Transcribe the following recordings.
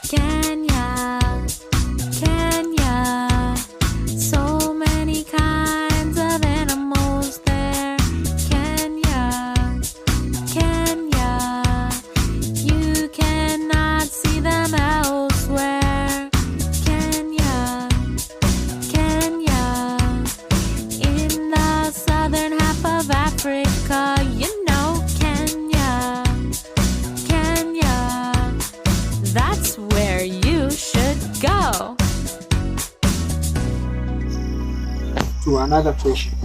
Kenya, Kenya, so many kinds of animals there. Kenya, Kenya, you cannot see them elsewhere. Kenya, Kenya, in the southern half of Africa, you know Kenya, Kenya, that's where you should go. To another question.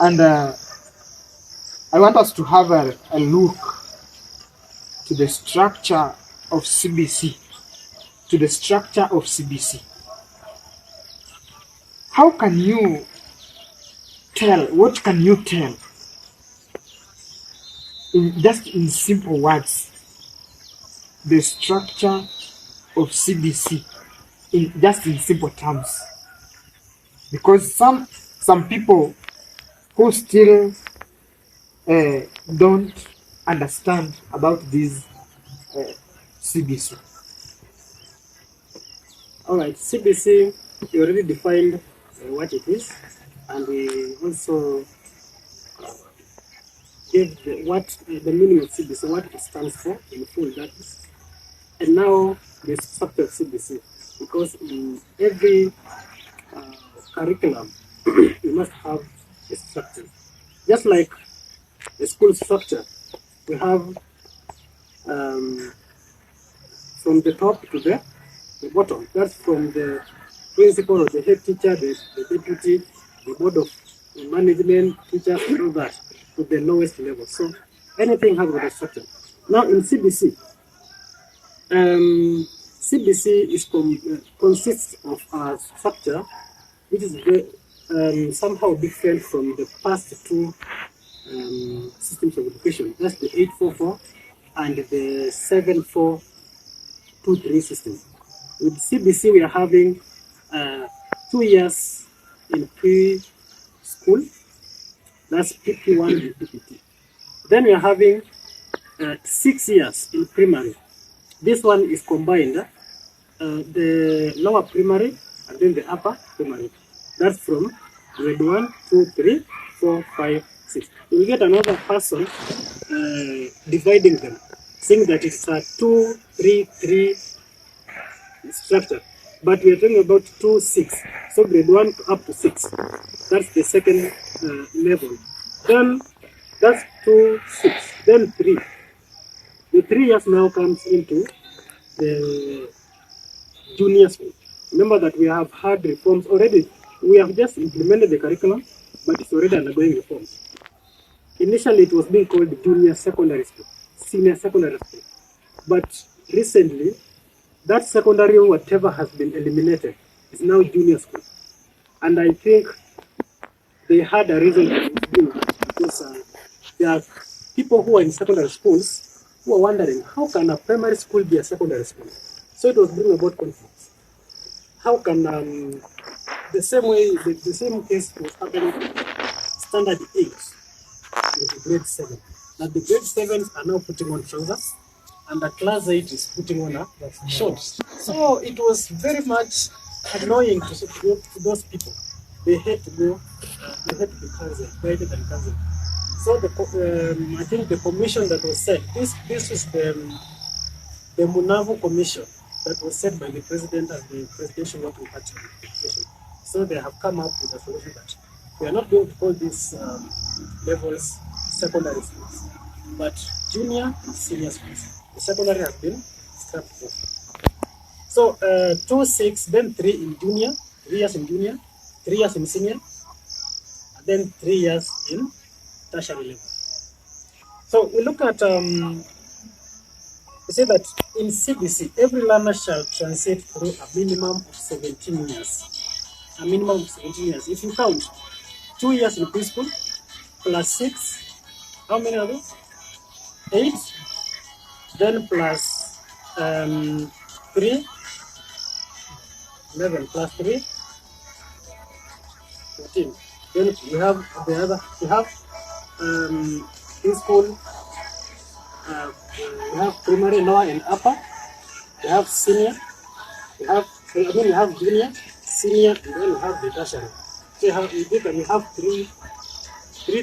And I want us to have a look to the structure of CBC. To the structure of CBC. How can you tell, what can you tell just in simple words, the structure of CBC just in simple terms? Because some people who still don't understand about this CBC. Alright, CBC, we already defined what it is, and we also gave the meaning of CBC, what it stands for in full, that is. And now the structure of CBC, because in every curriculum you must have a structure. Just like a school structure, we have from the top to the bottom. That's from the principal or the head teacher, the deputy, the board of management, teachers, and all that, to the lowest level. So anything has got a structure. Now in CBC, CBC is consists of a structure which is very, somehow different from the past two systems of education. That's the 844 and the 7423 system. With CBC, we are having 2 years in preschool, that's PP1 and PP2. Then we are having 6 years in primary. This one is combined, the lower primary and then the upper primary. That's from grade 1, 2, 3, 4, 5, 6. We get another person dividing them, saying that it's a 2, 3, 3 structure. But we are talking about 2, 6. So grade 1 up to 6. That's the second level. Then that's 2, 6. Then 3. The 3 years now comes into the junior school. Remember that we have had reforms already. We have just implemented the curriculum, but it's already undergoing reforms. Initially, it was being called junior secondary school, senior secondary school. But recently, that secondary, whatever has been eliminated, is now junior school. And I think they had a reason for doing that, because there are people who are in secondary schools who are wondering, how can a primary school be a secondary school? So it was bringing about conflicts. How can the same way, the same case was happening standard 8 with the grade 7. Now the grade 7s are now putting on trousers, and the class 8 is putting on a shorts. So it was very much annoying to those people. They had to go, they had to be guided and cancelled. So I think the commission that was set, this is the Munavu Commission that was set by the president as the presidential working party. So they have come up with a solution that we are not going to call these levels secondary schools, but junior and senior schools. The secondary has been scrapped off. So 2, 6, then 3 in junior, 3 years in junior, 3 years in senior, and then 3 years in tertiary level. So we look at, we say that in CBC, every learner shall transit through a minimum of 17 years. A minimum of 17 years. If you count 2 years in preschool plus 6, how many are those? 8. Then plus 3, 11 plus 3, 14. Then we have the other, we have preschool we have primary, lower, and upper. We have senior. We have junior, senior, and then we have the tertiary. So we have three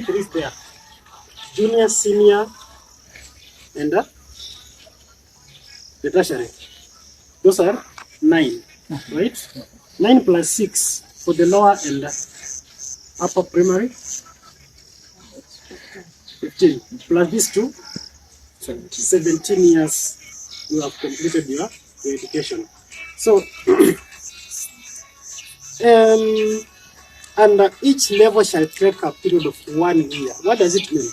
trees there: junior, senior, and the tertiary. Those are 9, right? 9 plus 6 for the lower and upper primary. 15 plus these two, 17 years you have completed your education. So, and each level shall take a period of 1 year. What does it mean?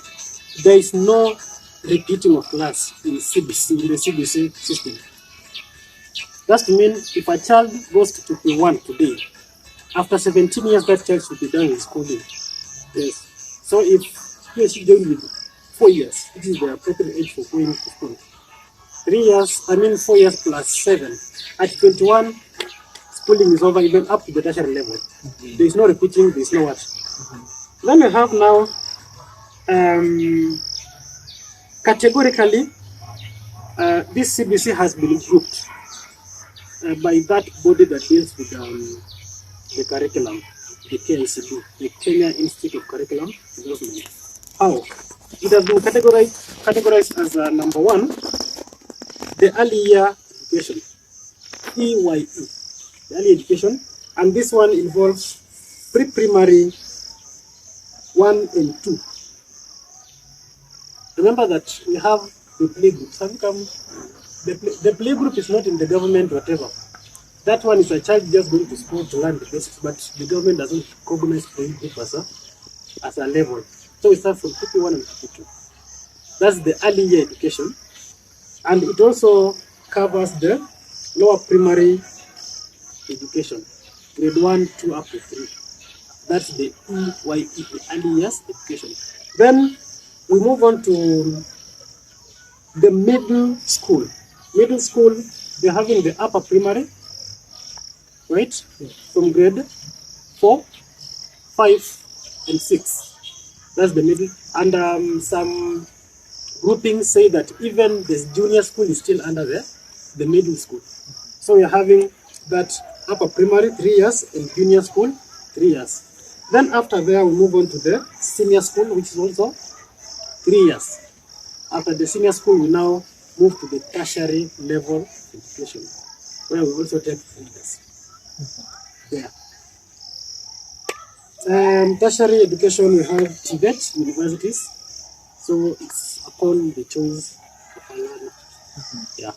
There is no repeating of class in CBC, in the CBC system. That's to mean if a child goes to PP1 today, after 17 years that child should be done with schooling. Yes. So if he or she joined with 4 years, it is the appropriate age for going to school. 4 years plus 7. At 21, schooling is over, even up to the tertiary level. There is no repeating, there is no what. Then we have now, categorically, this CBC has been grouped by that body that deals with the curriculum, the KICD, the Kenya Institute of Curriculum Development. How? It has been categorized as number 1, the early year education, EYE, the early education, and this one involves pre-primary 1 and 2. Remember that we have the play groups. Have you come? The play group is not in the government whatever. That one is a child just going to school to learn the basics, but the government doesn't recognize play group as a level. So we start from PP1 and PP2. That's the early year education. And it also covers the lower primary education, grade 1, 2, up to 3. That's the EYE, the early years education. Then we move on to the middle school. Middle school, they're having the upper primary, right? From grade 4, 5, and 6. That's the middle. And some groupings say that even the junior school is still under the middle school. So we're having that upper primary 3 years and junior school 3 years. Then after there, we move on to the senior school, which is also 3 years. After the senior school, we now move to the tertiary level education, where we also take 3 years. Yeah. Tertiary education, we have TVET universities. So it's upon the choice of a learner. Yeah.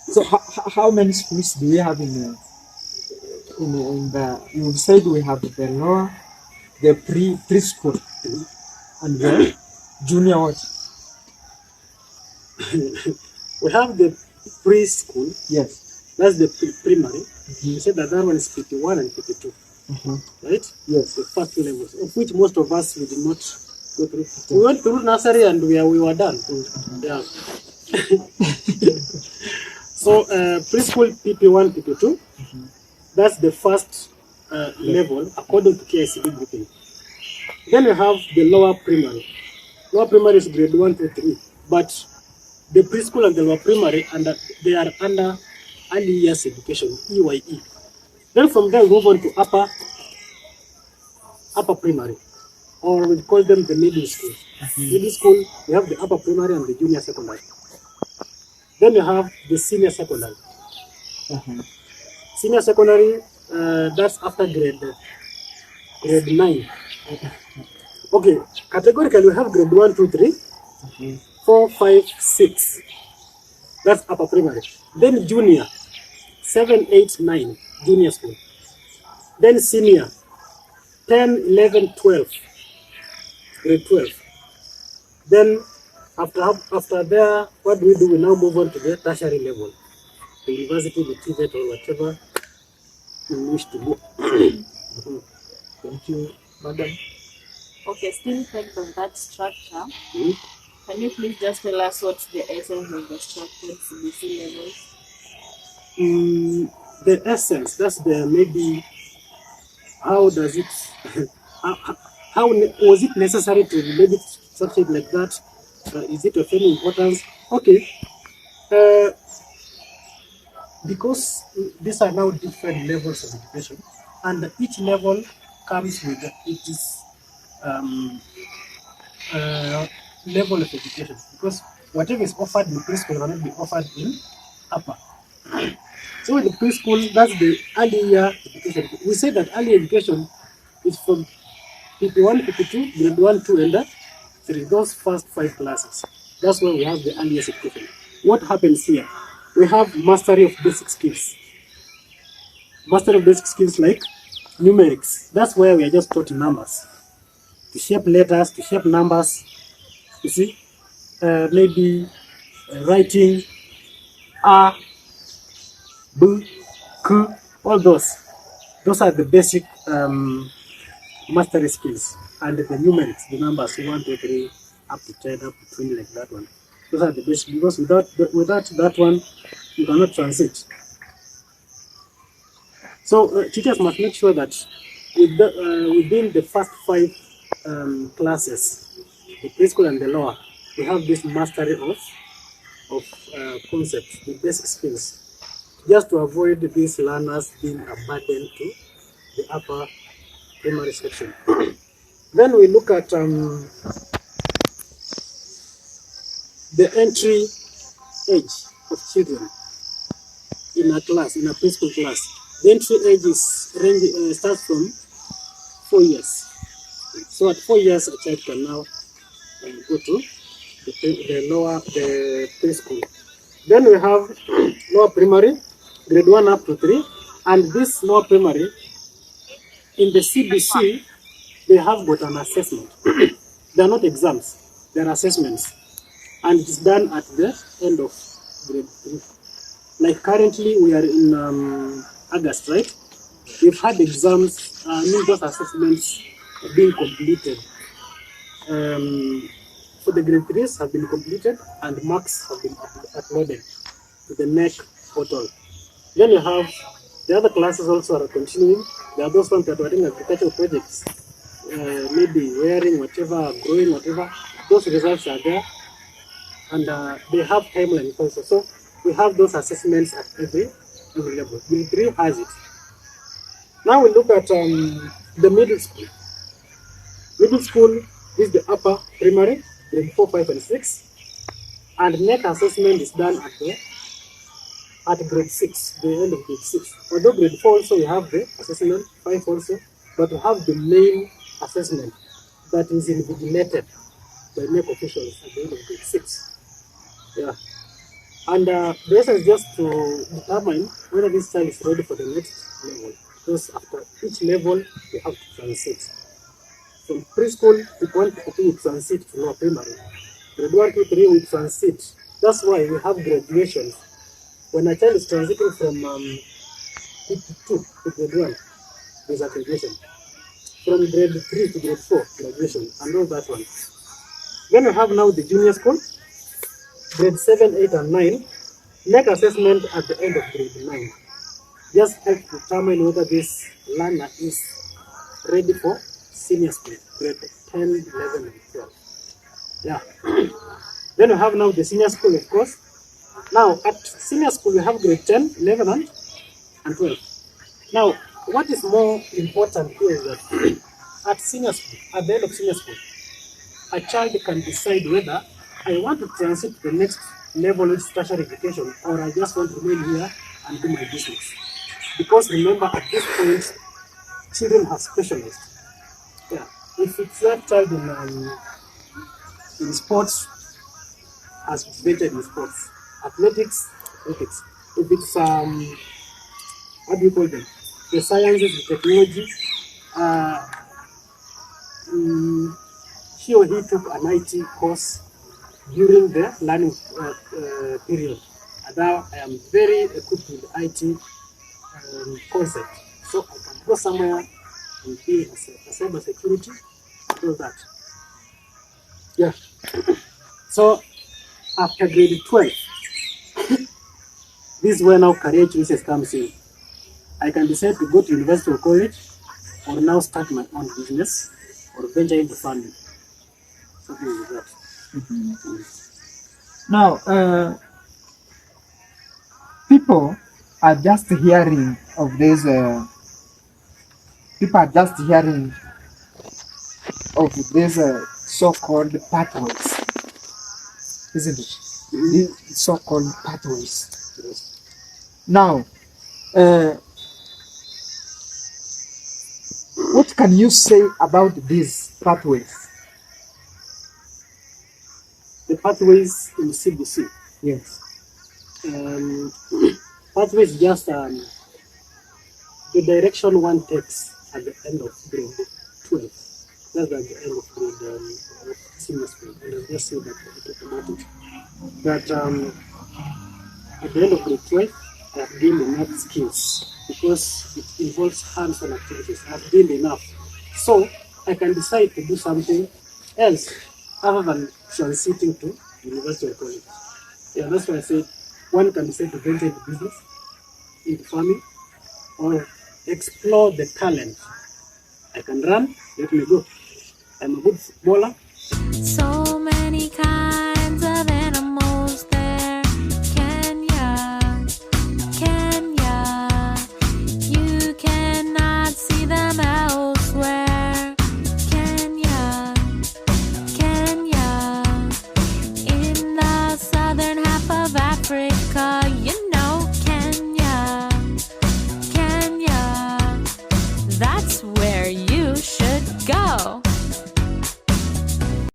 So how many schools do we have in the you said we have the lower, the preschool, and the junior what? We have the preschool. Yes. That's the primary. You said that one is PP1 and PP2. Right? Yes. The first 2 levels, of which most of us we did not go through. We went through nursery and we were done. Yeah. So preschool PP1, PP2. That's the first level according to KICD grouping. Then we have the lower primary. Lower primary is grade 1 to 3, but the preschool and the lower primary, they are under early years education, EYE. Then from there we move on to upper primary, or we call them the middle school. Middle school, we have the upper primary and the junior secondary. Then we have the senior secondary. Senior secondary, that's after grade 9. Okay, categorically we have grade 1, 2, 3, 4, 5, 6. That's upper primary. Then junior, 7, 8, 9, junior school. Then senior, 10, 11, 12, grade 12. Then after there, what do? We now move on to the tertiary level, the university, the TVET, or whatever you wish to go. Thank you, madam. Okay, still based on that structure, can you please just tell us what's the essence of the structured CBC levels? The essence, that's the maybe, how does it, how was it necessary to maybe structure it like that? Is it of any importance? Okay. Because these are now different levels of education, and each level comes with its level of education. Because whatever is offered in preschool cannot be offered in upper. So in the preschool, that's the early year education. We say that early education is from PP1, PP2, grade 1, 2, and 3. Those first 5 classes. That's where we have the earliest education. What happens here? We have mastery of basic skills. Mastery of basic skills like numerics. That's where we are just taught numbers. To shape letters, to shape numbers. You see? Maybe writing, A, B, K, all those. Those are the basic mastery skills. And the numerics, the numbers 1, 2, 3, up to 10, up to 20, like that one. Those are the basic, because without that one, you cannot transit. So teachers must make sure that within the first 5 classes, the preschool and the lower, we have this mastery of concepts, the basic skills, just to avoid these learners being a burden to the upper primary section. Then we look at the entry age of children in a class, in a preschool class. The entry age is starts from 4 years. So at 4 years, a child can now go to the preschool. Then we have lower primary, grade 1 up to 3, and this lower primary, in the CBC, they have got an assessment. They are not exams, they are assessments. And it is done at the end of grade 3. Like currently, we are in August, right? We've had exams, those assessments are being completed. For the grade 3s have been completed, and marks have been uploaded to the NEC portal. Then you have the other classes also are continuing. There are those ones that are doing agricultural projects, maybe wearing, whatever, growing, whatever. Those results are there, and they have timelines also. So we have those assessments at every level. Grade 3 has it. Now we look at the middle school. Middle school is the upper primary, grade 4, 5, and 6. And NEC assessment is done at grade 6, the end of grade 6. Although grade 4 also we have the assessment, 5 also, but we have the main assessment that is invigilated by NEC officials at the end of grade 6. Yeah. And the essence is just to determine whether this child is ready for the next level. Because after each level, you have to transit. From preschool, with 1 to 2, we transit to lower primary. Grade 1 to 3, we transit. That's why we have graduations. When a child is transiting from PP2 to grade 1, there's a graduation. From grade 3 to grade 4, graduation, and all that one. Then we have now the junior school, grade 7, 8, and 9. NEC assessment at the end of grade 9. Just help to determine whether this learner is ready for senior school, grade 10, 11, and 12. Yeah. Then we have now the senior school, of course. Now, at senior school, we have grade 10, 11, and 12. Now, what is more important here is that at senior school, at the end of senior school, a child can decide whether I want to transit to the next level of tertiary education, or I just want to remain here and do my business. Because remember, at this point, children are specialized. Yeah. If it's that child in sports, has ventured in sports, athletics. If it's what do you call them? The sciences, the technology. He or he took an IT course during the learning period. And now I am very equipped with IT concept. So I can go somewhere and be a cyber security and do that. Yeah. So after grade 12, this is where now career choices comes in. I can decide to go to university or college, or now start my own business, or venture into farming. Something like that. Now, people are just hearing of this. People are just hearing of these so-called pathways, isn't it? These so-called pathways. Now, what can you say about these pathways? The pathways in CBC. Yes. Pathways just the direction one takes at the end of grade 12. That's at the end of grade senior school. And I'll just say that automatically. That at the end of grade 12, I have gained enough skills because it involves hands-on activities. I have gained enough. So I can decide to do something else other than transiting to university or college. Yeah, that's why I said one can decide to venture into business, into farming, or explore the talent. I can run, let me go. I'm a good footballer. So